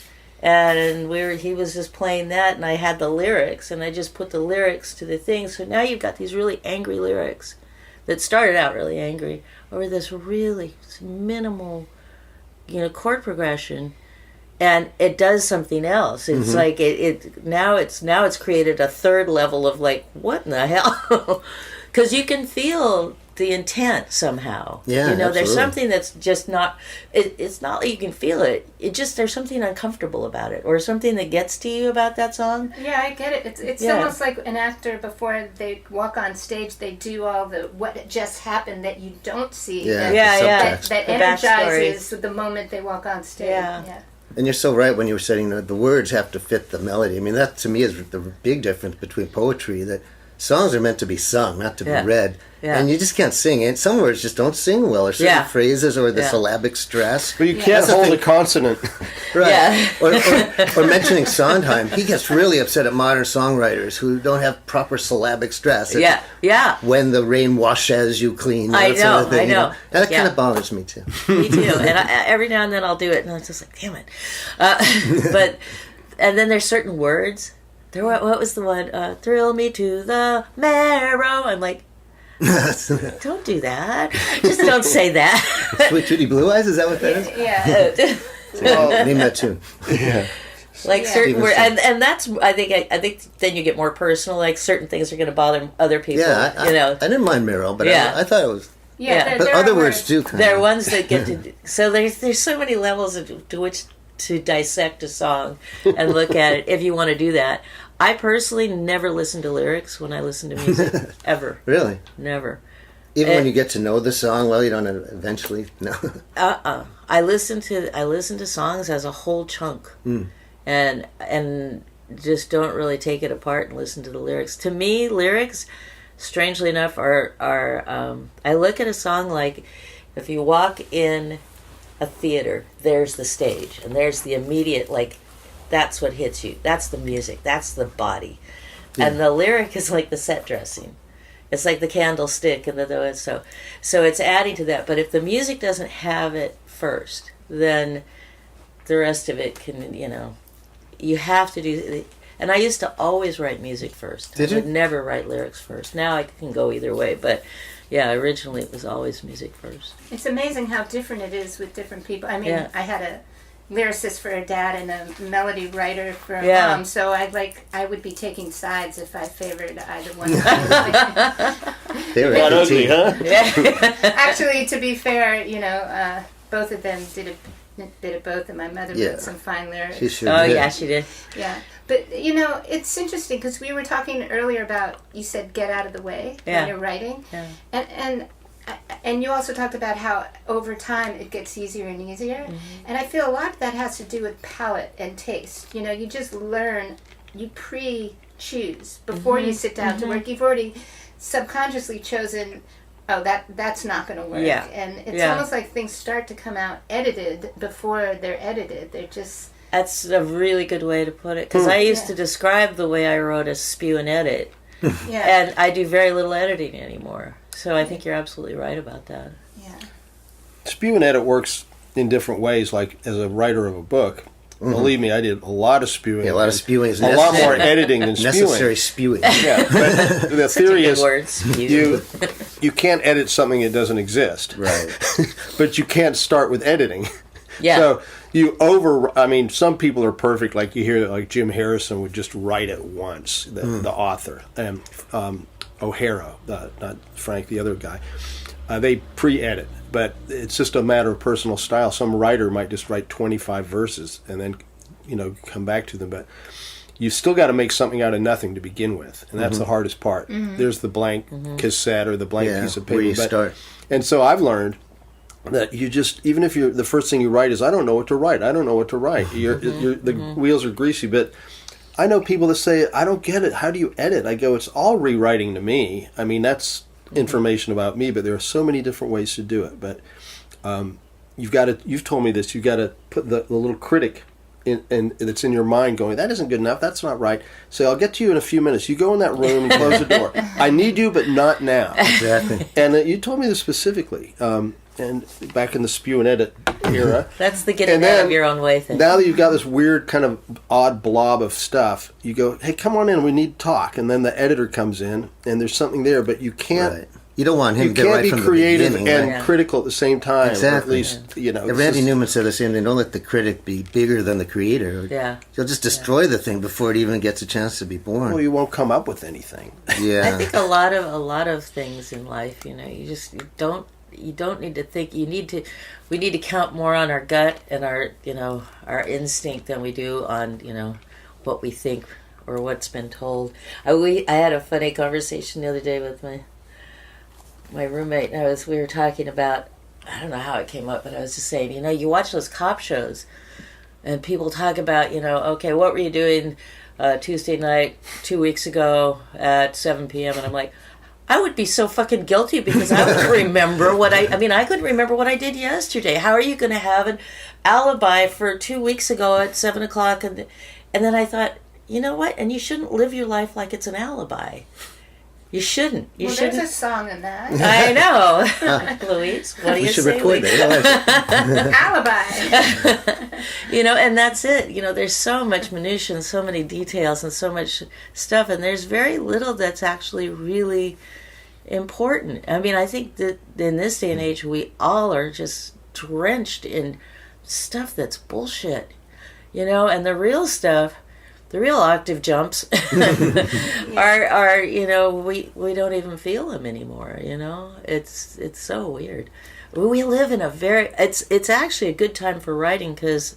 and he was just playing that, and I had the lyrics, and I just put the lyrics to the thing. So now you've got these really angry lyrics that started out really angry over this really minimal, you know, chord progression. And it does something else. It's like now it's created a third level of like, what in the hell? Because you can feel the intent somehow. Yeah, you know, there's absolutely. something that's just not. It's not like you can feel it. It just there's something uncomfortable about it, or something that gets to you about that song. Yeah, I get it. It's Yeah. almost like an actor before they walk on stage, they do all the what just happened that you don't see. Yeah. That, subtext. that The energizes the moment they walk on stage. Yeah. And you're so right when you were saying that the words have to fit the melody. I mean, that to me is the big difference between poetry, that songs are meant to be sung, not to be read. Yeah. And you just can't sing. And some words just don't sing well, or certain phrases, or the syllabic stress. But you can't hold a consonant. Right. Yeah. or mentioning Sondheim, he gets really upset at modern songwriters who don't have proper syllabic stress. It's Yeah. when the rain washes you clean. I that sort of know, thing, I you know. And that kind Yeah. of bothers me too. Me too. And every now and then I'll do it, and I'm just like, damn it. And then there's certain words. What was the one? Thrill me to the marrow. I'm like, don't do that. Just don't say that. Sweet Judy Blue Eyes, is that what that is? Yeah. Name that tune. Yeah. Like Yeah. certain words, and that's I think then you get more personal. Like certain things are going to bother other people. Yeah, you know. I didn't mind Meryl, but Yeah. I thought it was. Yeah. But there other are words do kind There are of. ones that get to. So there's so many levels to which to dissect a song and look at it if you want to do that. I personally never listen to lyrics when I listen to music ever. Really? Never. Even when you get to know the song well, you don't eventually know. I listen to songs as a whole chunk, and just don't really take it apart and listen to the lyrics. To me, lyrics, strangely enough, are I look at a song like if you walk in a theater, there's the stage, and there's the immediate like. That's what hits you. That's the music. That's the body, and the lyric is like the set dressing. It's like the candlestick and so it's adding to that. But if the music doesn't have it first, then the rest of it can, you have to do. And I used to always write music first. Did I would you? never write lyrics first. Now I can go either way, but yeah, originally it was always music first. It's amazing how different it is with different people. I mean, Yeah. I had a lyricist for a dad and a melody writer for a Yeah. mom, so I would be taking sides if I favored either one. They were Not a ugly, team. huh? Actually, to be fair, both of them did a bit of both, and my mother Yeah. wrote some fine lyrics. She should. Oh yeah, she did. Yeah, but it's interesting because we were talking earlier about, you said get out of the way Yeah. when you're writing, Yeah. and you also talked about how over time it gets easier and easier, and I feel a lot of that has to do with palate and taste. You just learn, you pre-choose before you sit down to work. You've already subconsciously chosen. Oh, that's not going to work. Yeah. And it's Yeah. almost like things start to come out edited before they're edited. They're just. That's a really good way to put it, because I used to describe the way I wrote as spew and edit, Yeah. and I do very little editing anymore. So I think you're absolutely right about that. Yeah. Spew and edit works in different ways. Like as a writer of a book, believe me, I did a lot of spewing. Yeah, a lot of spewing is a lot necessary. more editing than spewing. Necessary spewing. Yeah, but the theory Good is words. you can't edit something that doesn't exist. Right. But you can't start with editing. Yeah. So some people are perfect. Like you hear that, like Jim Harrison would just write it once, the author, and O'Hara, not Frank, the other guy. They pre-edit, but it's just a matter of personal style. Some writer might just write 25 verses and then, come back to them. But you still got to make something out of nothing to begin with, and that's the hardest part. There's the blank cassette or the blank piece of paper. Where you start. And so I've learned that you just, even if the first thing you write is, I don't know what to write, the wheels are greasy, but I know people that say, I don't get it, how do you edit? I go, it's all rewriting to me. I mean, that's information about me, but there are so many different ways to do it. But you've told me this, you've got to put the little critic and that's in your mind going, that isn't good enough, that's not right. Say, I'll get to you in a few minutes. You go in that room and close the door. I need you, but not now. Exactly. And you told me this specifically, and back in the spew and edit era. That's the getting out of your own way thing. Now that you've got this weird kind of odd blob of stuff, you go, hey, come on in, we need to talk. And then the editor comes in, and there's something there, but you can't... Right. You don't want him to get right from the creative beginning. and critical at the same time. Exactly. Or at least, Randy Newman said the same thing. Don't let the critic be bigger than the creator. Yeah. You'll just destroy the thing before it even gets a chance to be born. Well, you won't come up with anything. Yeah. I think a lot of things in life, you don't need to think. We need to count more on our gut and our instinct than we do on, what we think or what's been told. I had a funny conversation the other day with my roommate, and we were talking about, I don't know how it came up, but I was just saying, you watch those cop shows, and people talk about, okay, what were you doing Tuesday night 2 weeks ago at 7 p.m., and I'm like, I would be so fucking guilty because I would remember I couldn't remember what I did yesterday. How are you going to have an alibi for 2 weeks ago at 7 o'clock? And then I thought, you know what? And you shouldn't live your life like it's an alibi. You shouldn't. There's a song in that. I know. Louise, what do you say? We should record that. Alibi. And that's it. There's so much minutia and so many details and so much stuff, and there's very little that's actually really important. I mean, I think that in this day and age, we all are just drenched in stuff that's bullshit. And the real stuff, the real octave jumps are we don't even feel them anymore. It's so weird. We live in it's actually a good time for writing because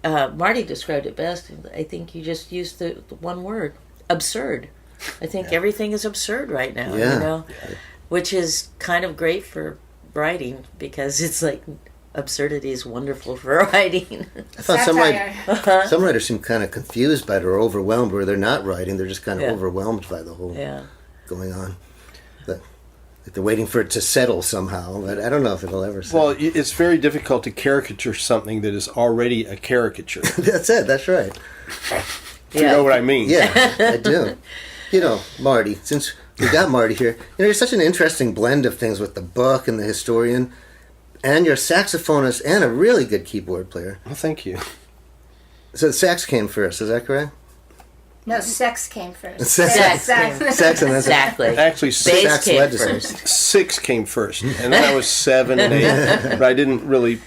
Marty described it best. I think you just used the one word, absurd. I think everything is absurd right now. Which is kind of great for writing because it's like absurdity is wonderful for writing. I thought some writers seem kind of confused by it or overwhelmed, where they're not writing, they're just kind of overwhelmed by the whole going on. They're waiting for it to settle somehow, but I don't know if it'll ever settle. Well, it's very difficult to caricature something that is already a caricature. That's it, that's right. You know what I mean? Yeah, I do. Marty, since we got Marty here, you're such an interesting blend of things with the book and the historian, and you're a saxophonist and a really good keyboard player. Well, thank you. So the sax came first, is that correct? No, sex came first. Sex and Exactly. Actually, Bass came first. 6 came first, and then I was 7 and 8, but I didn't really,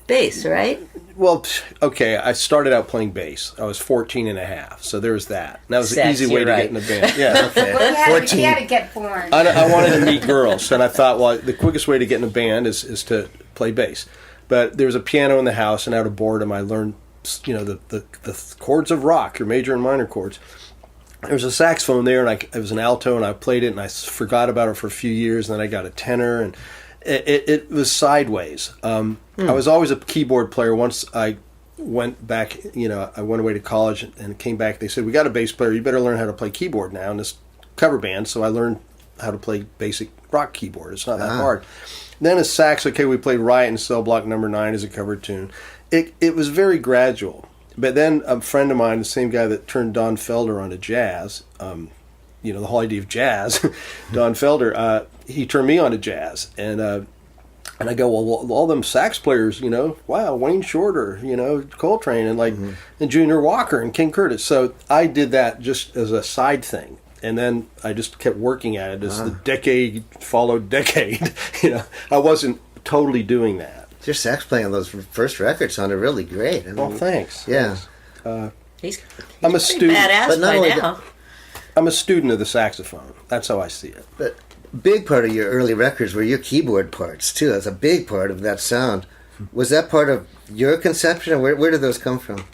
Bass, right? Well, okay, I started out playing bass. I was 14 and a half, so there's that. And that was an easy way to get in the band. Yeah, okay. Well, he had to get born. I wanted to meet girls, and I thought, well, the quickest way to get in a band is to play bass. But there was a piano in the house, and out of boredom, I learned, the chords of rock, your major and minor chords. There was a saxophone there, and it was an alto, and I played it, and I forgot about it for a few years, and then I got a tenor, and it was sideways. I was always a keyboard player. Once I went back, I went away to college and came back. They said, we got a bass player. You better learn how to play keyboard now in this cover band. So I learned how to play basic rock keyboard. It's not that hard. Then as sax, we played Riot and Cell Block Number 9 as a cover tune. It was very gradual. But then a friend of mine, the same guy that turned Don Felder onto jazz, the whole idea of jazz, Don Felder, he turned me on to jazz. And I go, well, all them sax players, wow, Wayne Shorter, Coltrane, and and Junior Walker and King Curtis. So I did that just as a side thing. And then I just kept working at it as the decade followed decade. I wasn't totally doing that. Your sax playing on those first records sounded really great. Thanks. Yeah. He's I'm a student. Badass but not by only now. I'm a student of the saxophone. That's how I see it. But big part of your early records were your keyboard parts too. That's a big part of that sound. Was that part of your conception, or where did those come from?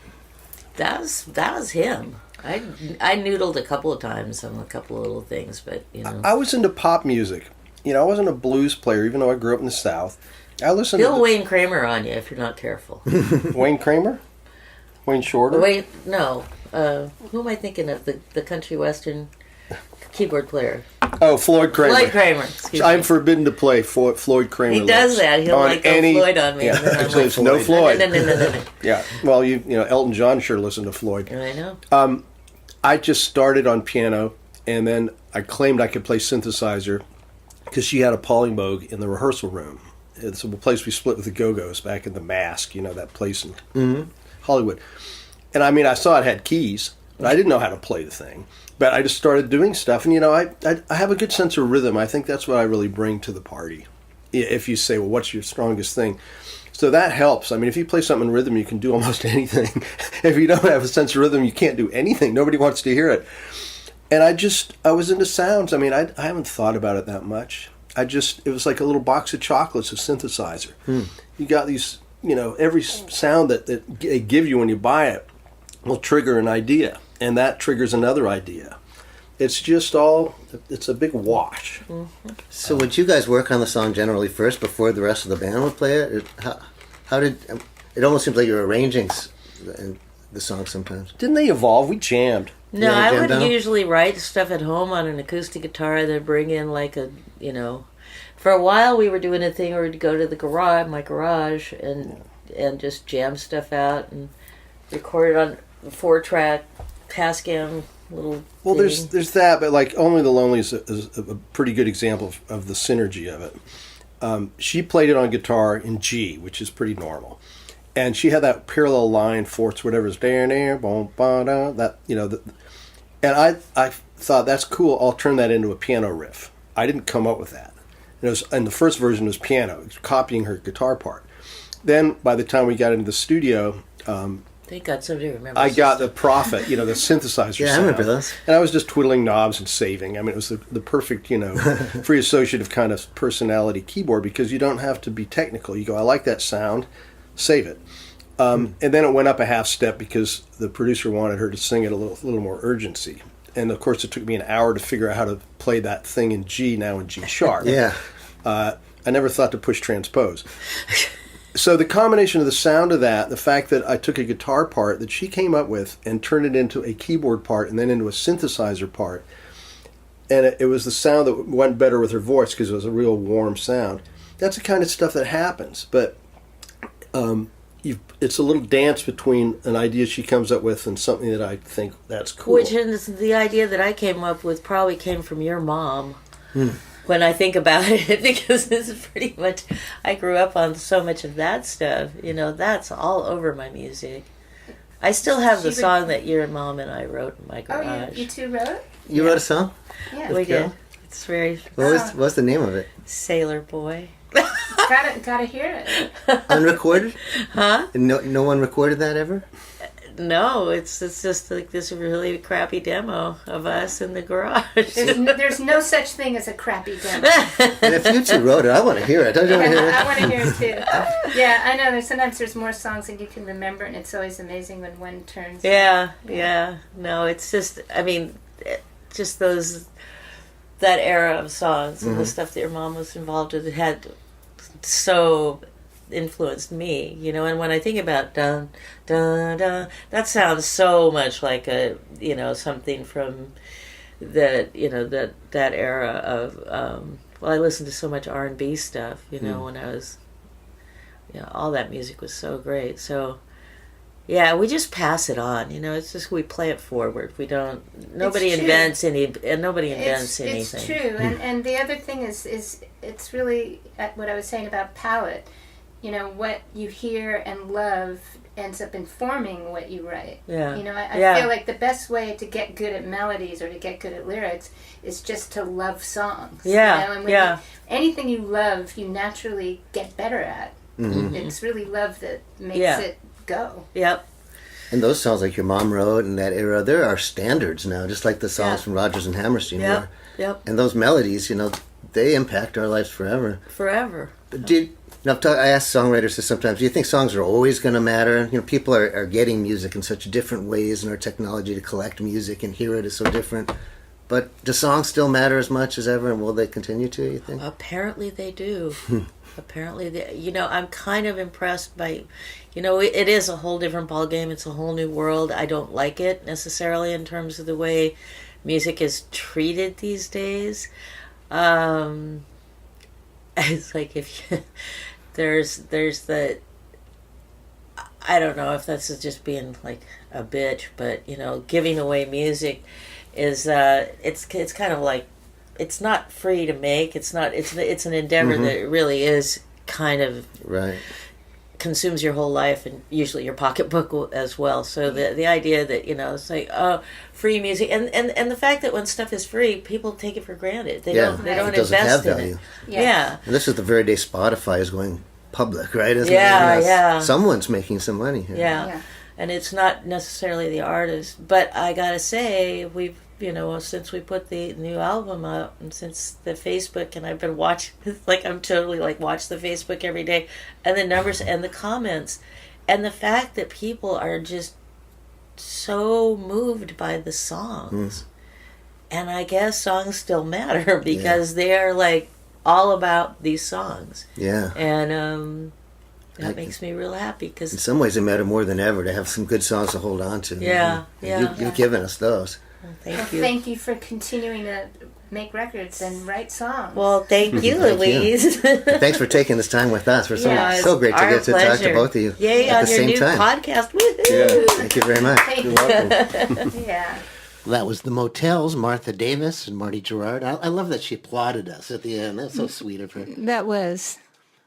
that was him. I noodled a couple of times on a couple of little things, but I was into pop music. I wasn't a blues player, even though I grew up in the South. I listened Bill to Wayne Kramer on you if you're not careful. Wayne Kramer, Wayne Shorter. Wait, no. Who am I thinking of? The country western keyboard player. Oh, Floyd Kramer. Floyd Kramer. Excuse I'm me. forbidden to play Floyd Kramer. He does that. He'll on like go any, Floyd on me. Yeah, And then I'm actually, like, it's no Floyd. No. Yeah. Well, Elton John sure listened to Floyd. I know. I just started on piano, and then I claimed I could play synthesizer because she had a Polymoog in the rehearsal room. It's a place we split with the Go-Go's back in the Mask, that place in Hollywood. And I saw it had keys, but I didn't know how to play the thing. But I just started doing stuff, and I have a good sense of rhythm. I think that's what I really bring to the party. If you say, well, what's your strongest thing? So that helps. If you play something in rhythm, you can do almost anything. If you don't have a sense of rhythm, you can't do anything. Nobody wants to hear it. And I was into sounds. I haven't thought about it that much. It was like a little box of chocolates of synthesizer. You got these, every sound that they give you when you buy it will trigger an idea. And that triggers another idea. It's just it's a big wash. Mm-hmm. So would you guys work on the song generally first before the rest of the band would play it? How did it almost seems like you're arranging the song sometimes. Didn't they evolve? We jammed. No, Yeah, I jam would down? usually write stuff at home on an acoustic guitar, then bring in for a while we were doing a thing where we'd go to my garage, and just jam stuff out and record it on a 4-track Tascam little Well, thing. there's that, but like Only the Lonely is a pretty good example of the synergy of it. She played it on guitar in G, which is pretty normal, and she had that parallel line, fourths, whatever is there, boom, ba, da, that and I thought that's cool. I'll turn that into a piano riff. I didn't come up with that. And the first version was piano, it was copying her guitar part. Then by the time we got into the studio, Thank God somebody remembers. I got the Prophet, the synthesizer Yeah, I sound. remember those. And I was just twiddling knobs and saving. It was the perfect, free associative kind of personality keyboard because you don't have to be technical. You go, I like that sound, save it. And then it went up a half step because the producer wanted her to sing it a little more urgency. And of course, it took me an hour to figure out how to play that thing in G, now in G sharp. Yeah. I never thought to push transpose. So the combination of the sound of that, the fact that I took a guitar part that she came up with and turned it into a keyboard part and then into a synthesizer part, and it was the sound that went better with her voice because it was a real warm sound. That's the kind of stuff that happens. But it's a little dance between an idea she comes up with and something that I think that's cool. Which is the idea that I came up with probably came from your mom. When I think about it, because this is pretty much, I grew up on so much of that stuff. That's all over my music. I still have the song that your mom and I wrote in my garage. Oh, you two wrote? You wrote a song? Yeah. We Carol? did. It's very What's the name of it? Sailor Boy. Gotta hear it. Unrecorded? Huh? No one recorded that ever? No, it's just like this really crappy demo of us in the garage. There's no such thing as a crappy demo. And if you two wrote it, I want to hear it. Don't you want to hear it? I want to hear it too. Yeah, I know. Sometimes there's more songs than you can remember, and it's always amazing when one turns. Yeah. No, it's just, just that era of songs and the stuff that your mom was involved with had so influenced me, and when I think about dun dun dun, that sounds so much like a something from that that era of I listened to so much R&B stuff when I was all that music was so great. So yeah, we just pass it on. It's just we play it forward. We don't. Nobody invents anything. It's true, and the other thing is it's really what I was saying about palette. What you hear and love ends up informing what you write. Yeah. I feel like the best way to get good at melodies or to get good at lyrics is just to love songs. Yeah. And anything you love, you naturally get better at. Mm-hmm. It's really love that makes it go. Yep. And those songs like your mom wrote in that era, there are standards now, just like the songs from Rodgers and Hammerstein were. Yep. And those melodies, they impact our lives forever. Forever. But I ask songwriters this sometimes. Do you think songs are always going to matter? People are getting music in such different ways, and our technology to collect music and hear it is so different. But do songs still matter as much as ever, and will they continue to, you think? Apparently they do. I'm kind of impressed by, it is a whole different ballgame. It's a whole new world. I don't like it necessarily in terms of the way music is treated these days. It's like there's the, I don't know if that's just being like a bitch, but giving away music is it's kind of like, it's not free to make. It's an endeavor that really is kind of right. Consumes your whole life and usually your pocketbook as well. So the idea that it's like free music and the fact that when stuff is free, people take it for granted. They don't it doesn't invest have in value. it. Yeah. And this is the very day Spotify is going public, right? Isn't Yeah, it? yeah. Someone's making some money here. Yeah. And it's not necessarily the artist, but I gotta say we've since we put the new album up and since the Facebook, and I've been watching, like I'm totally like watch the Facebook every day, and the numbers and the comments, and the fact that people are just so moved by the songs. And I guess songs still matter because they are like all about these songs. Yeah. And that makes me real happy because in some ways they matter more than ever to have some good songs to hold on to. Yeah, You've given us those. Thank you. Thank you for continuing to make records and write songs. Well, thank you, Louise. Thanks for taking this time with us. We're so great to get to talk to both of you Yay, at on the your same new time. podcast. Woohoo! Yeah. Thank you very much. You're welcome. Yeah. That was the Motels, Martha Davis and Marty Jourard. I love that she applauded us at the end. That's so sweet of her. That was.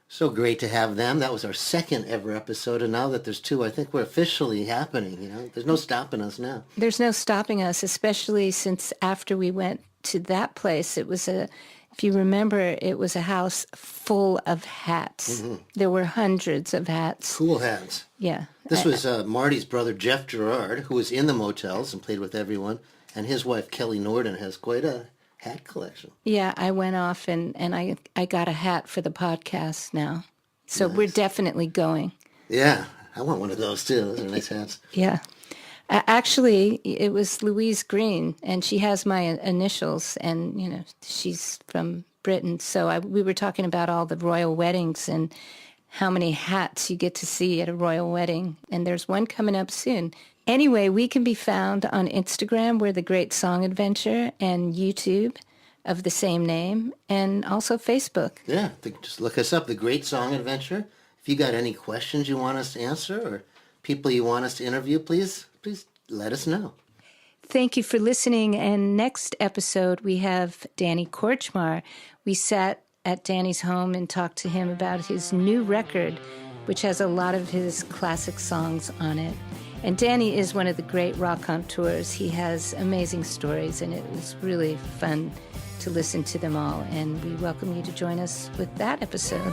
So great to have them. That was our second ever episode, and now that there's two, I think we're officially happening. There's no stopping us now. There's no stopping us, especially since after we went to that place, it was if you remember, it was a house full of hats. There were hundreds of hats. Cool hats. Yeah. This was Marty's brother, Jeff Jourard, who was in the Motels and played with everyone, and his wife, Kelly Norden, has quite a hat collection. Yeah, I went off and I got a hat for the podcast now. So we're definitely going. Yeah, I want one of those too. Those are nice hats. Yeah. Actually, it was Louise Green, and she has my initials, and, she's from Britain. So we were talking about all the royal weddings and how many hats you get to see at a royal wedding. And there's one coming up soon. Anyway, we can be found on Instagram. We're The Great Song Adventure, and YouTube of the same name, and also Facebook. Yeah, just look us up, The Great Song Adventure. If you got any questions you want us to answer or people you want us to interview, please let us know. Thank you for listening. And next episode, we have Danny Korchmar. We sat at Danny's home and talked to him about his new record, which has a lot of his classic songs on it. And Danny is one of the great raconteurs. He has amazing stories, and it was really fun to listen to them all. And we welcome you to join us with that episode.